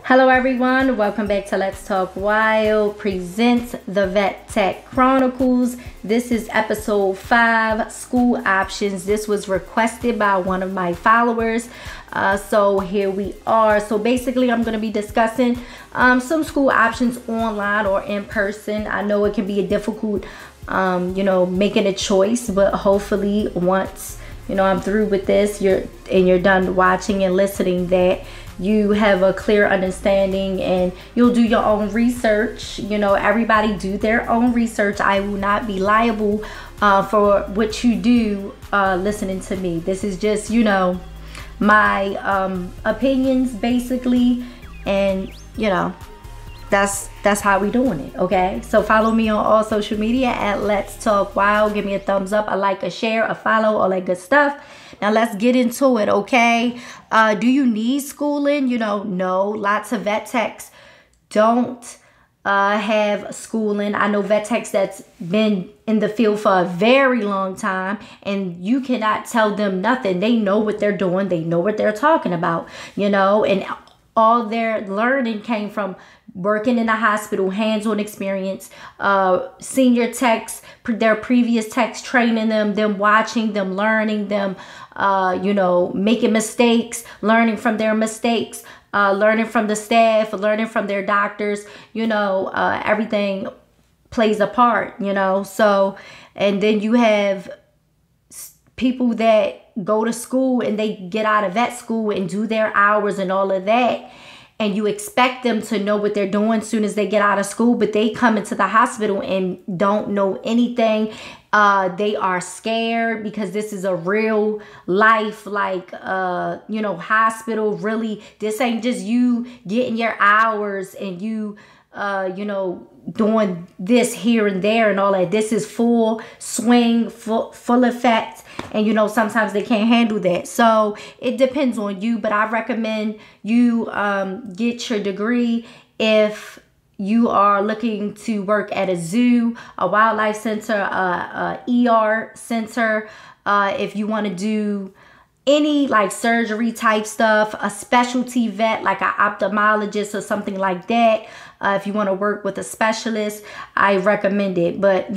Hello everyone, welcome back to Let's Talk Wild presents the Vet Tech Chronicles. This is episode 5, school options. This was requested by one of my followers. So here we are. So basically I'm going to be discussing some school options online or in person. I know it can be a difficult, making a choice, but hopefully once, I'm through with this, you're done watching and listening, that you have a clear understanding and you'll do your own research. Everybody do their own research. I will not be liable for what you do listening to me. This is just, my opinions basically, and that's how we doing it. Okay, so follow me on all social media at Let's Talk Wild. Give me a thumbs up, a like, a share, a follow, all that good stuff. Now let's get into it, okay? Do you need schooling? No. Lots of vet techs don't have schooling. I know vet techs that's been in the field for a very long time, and you cannot tell them nothing. They know what they're doing. They know what they're talking about, and all their learning came from working in a hospital, hands-on experience, senior techs, their previous techs training them watching them, learning them, making mistakes, learning from their mistakes, learning from the staff, learning from their doctors. Everything plays a part, So, and then you have people that go to school and they get out of vet school and do their hours and all of that, and you expect them to know what they're doing as soon as they get out of school, but they come into the hospital and don't know anything. They are scared because this is a real life, hospital. Really, this ain't just you getting your hours and you doing this here and there and all that. This is full swing, full effect. And sometimes they can't handle that. So it depends on you, but I recommend you get your degree if you are looking to work at a zoo, a wildlife center, a ER center. If you want to do any surgery type stuff, a specialty vet like an ophthalmologist or something like that. If you want to work with a specialist, I recommend it. But,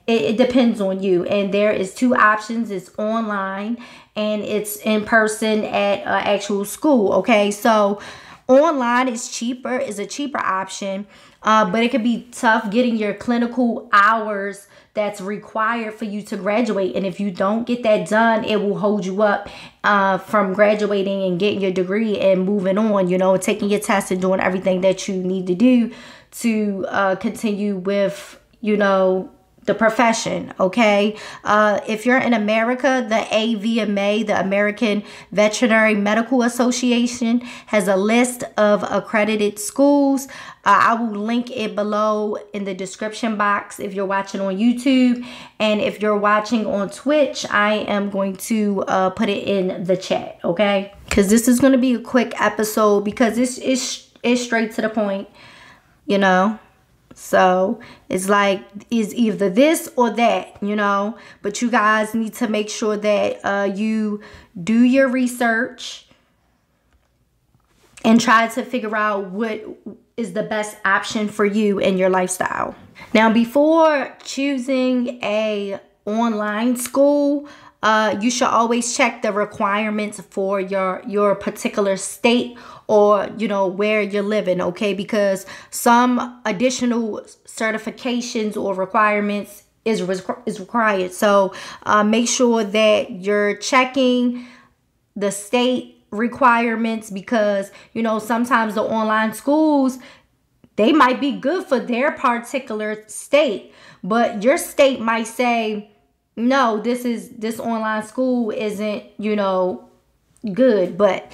it depends on you. And there is 2 options. It's online and it's in person at actual school. Okay, so online is cheaper, is a cheaper option. But it could be tough getting your clinical hours that's required for you to graduate. And if you don't get that done, it will hold you up from graduating and getting your degree and moving on, taking your tests and doing everything that you need to do to continue with, the profession. Okay. If you're in America, the AVMA, the American Veterinary Medical Association, has a list of accredited schools. I will link it below in the description box if you're watching on YouTube. And if you're watching on Twitch, I am going to put it in the chat. Okay. Because this is going to be a quick episode because it's straight to the point, So it's it's either this or that, but you guys need to make sure that you do your research and try to figure out what is the best option for you and your lifestyle. Now, before choosing a online school, you should always check the requirements for your particular state or, where you're living, okay? Because some additional certifications or requirements is required. So make sure that you're checking the state requirements because, sometimes the online schools, they might be good for their particular state, but your state might say, no, this online school isn't, good. But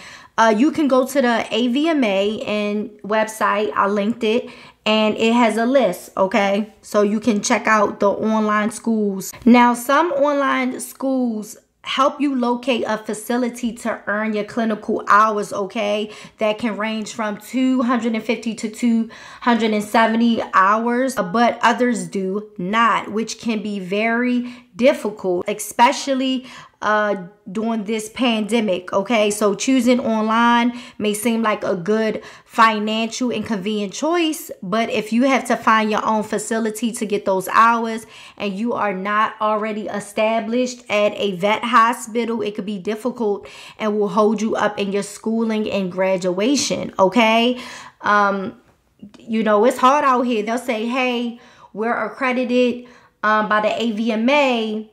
you can go to the AVMA and website. I linked it and it has a list. Okay, so you can check out the online schools. Now, some online schools help you locate a facility to earn your clinical hours, okay? That can range from 250 to 270 hours, but others do not, which can be very difficult, especially during this pandemic. Okay, so choosing online may seem like a good financial and convenient choice, but if you have to find your own facility to get those hours and you are not already established at a vet hospital, it could be difficult and will hold you up in your schooling and graduation. Okay, you know, it's hard out here. They'll say, hey, we're accredited by the AVMA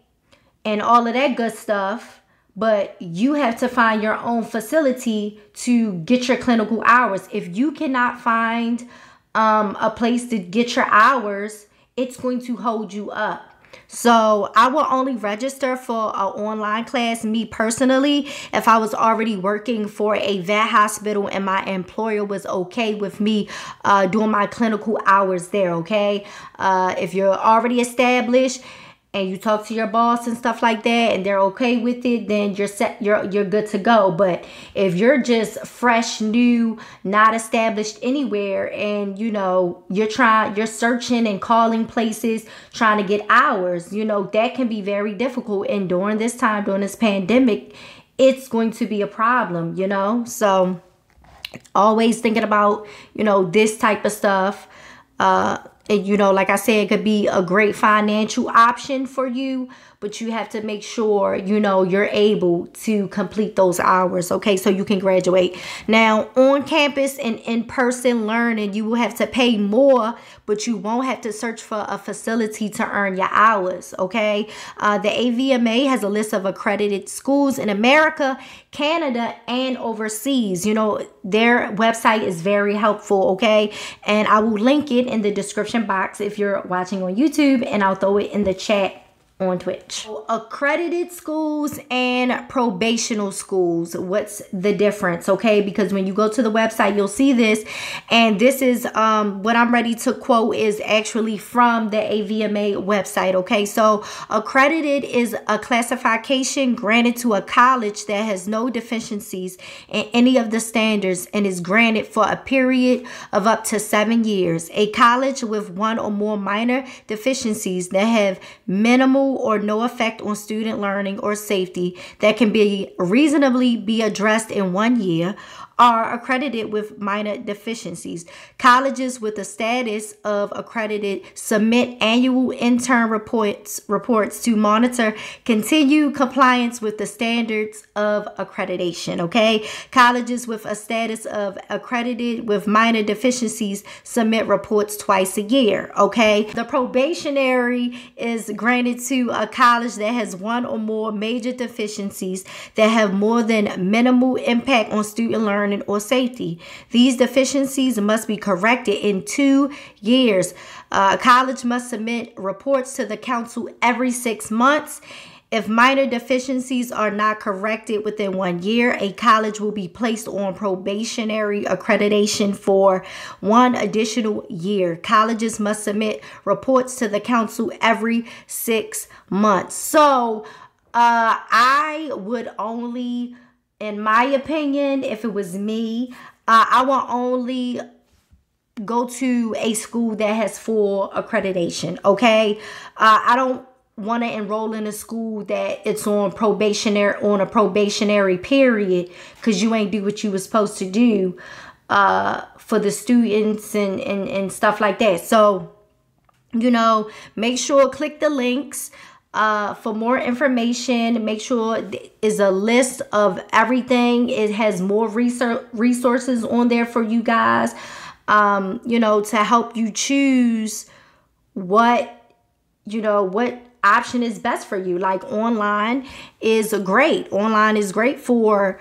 and all of that good stuff, but you have to find your own facility to get your clinical hours. If you cannot find a place to get your hours, it's going to hold you up. So I will only register for an online class, me personally, if I was already working for a vet hospital and my employer was okay with me doing my clinical hours there. Okay, if you're already established and you talk to your boss and stuff like that and they're okay with it, then you're set, you're good to go. But if you're just fresh, new, not established anywhere, and you know you're searching and calling places trying to get hours, you know, that can be very difficult. And during this time, during this pandemic, it's going to be a problem, you know. So always thinking about, you know, this type of stuff. And, you know, like I said, it could be a great financial option for you, but you have to make sure, you know, you're able to complete those hours, okay, so you can graduate. Now, on campus and in-person learning, you will have to pay more, but you won't have to search for a facility to earn your hours, okay? The AVMA has a list of accredited schools in America, Canada, and overseas. You know, their website is very helpful, okay? And I will link it in the description box if you're watching on YouTube, and I'll throw it in the chat on Twitch. So, accredited schools and probational schools, what's the difference? Okay, because when you go to the website, you'll see this, and this is what I'm ready to quote is actually from the AVMA website. Okay, so accredited is a classification granted to a college that has no deficiencies in any of the standards and is granted for a period of up to 7 years. A college with one or more minor deficiencies that have minimal or no effect on student learning or safety that can be reasonably be addressed in 1 year are accredited with minor deficiencies. Colleges with the status of accredited submit annual intern reports to monitor continued compliance with the standards of accreditation. Okay, colleges with a status of accredited with minor deficiencies submit reports twice a year. Okay, the probationary is granted to a college that has one or more major deficiencies that have more than minimal impact on student learning or safety. These deficiencies must be corrected in 2 years. College must submit reports to the council every 6 months. If minor deficiencies are not corrected within 1 year, a college will be placed on probationary accreditation for 1 additional year. Colleges must submit reports to the council every 6 months. So I would only, in my opinion, if it was me, I will only go to a school that has full accreditation, okay? I don't want to enroll in a school that it's on a probationary period because you ain't do what you were supposed to do for the students and stuff like that. So, you know, make sure, click the links for more information. Make sure is a list of everything. It has more resources on there for you guys, you know, to help you choose what option is best for you. Like online is great. Online is great for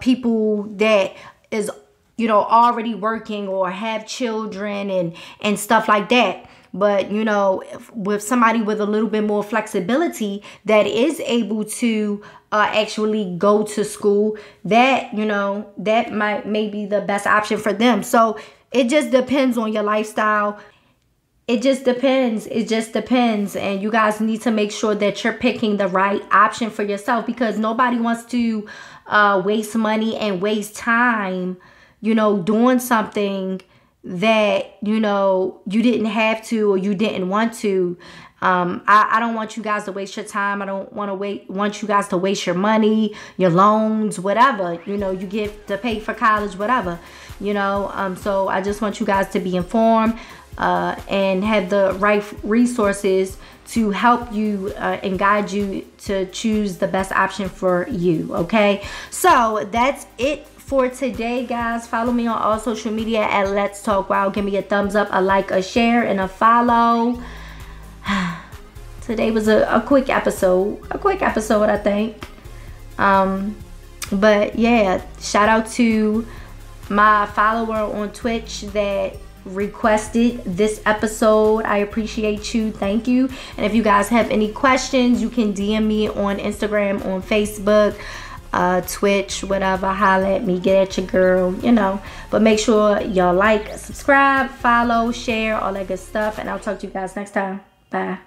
people that is, you know, already working or have children and stuff like that. But, you know, with somebody with a little bit more flexibility that is able to actually go to school, that, you know, that may be the best option for them. So it just depends on your lifestyle. It just depends. It just depends. And you guys need to make sure that you're picking the right option for yourself, because nobody wants to waste money and waste time, you know, doing something that, you know, you didn't have to or you didn't want to. I don't want you guys to waste your time. I don't want you guys to waste your money, your loans, whatever, you know, you get to pay for college, whatever, you know. So I just want you guys to be informed and have the right resources to help you and guide you to choose the best option for you. Okay, so that's it for today, guys. Follow me on all social media at Let's Talk Wild. Give me a thumbs up, a like, a share, and a follow. Today was a quick episode. I think. But yeah, shout out to my follower on Twitch that requested this episode. I appreciate you. Thank you. And if you guys have any questions, you can DM me on Instagram, on Facebook, Twitch, whatever. Holla at me, get at your girl, you know. But make sure y'all like, subscribe, follow, share, all that good stuff. And I'll talk to you guys next time. Bye.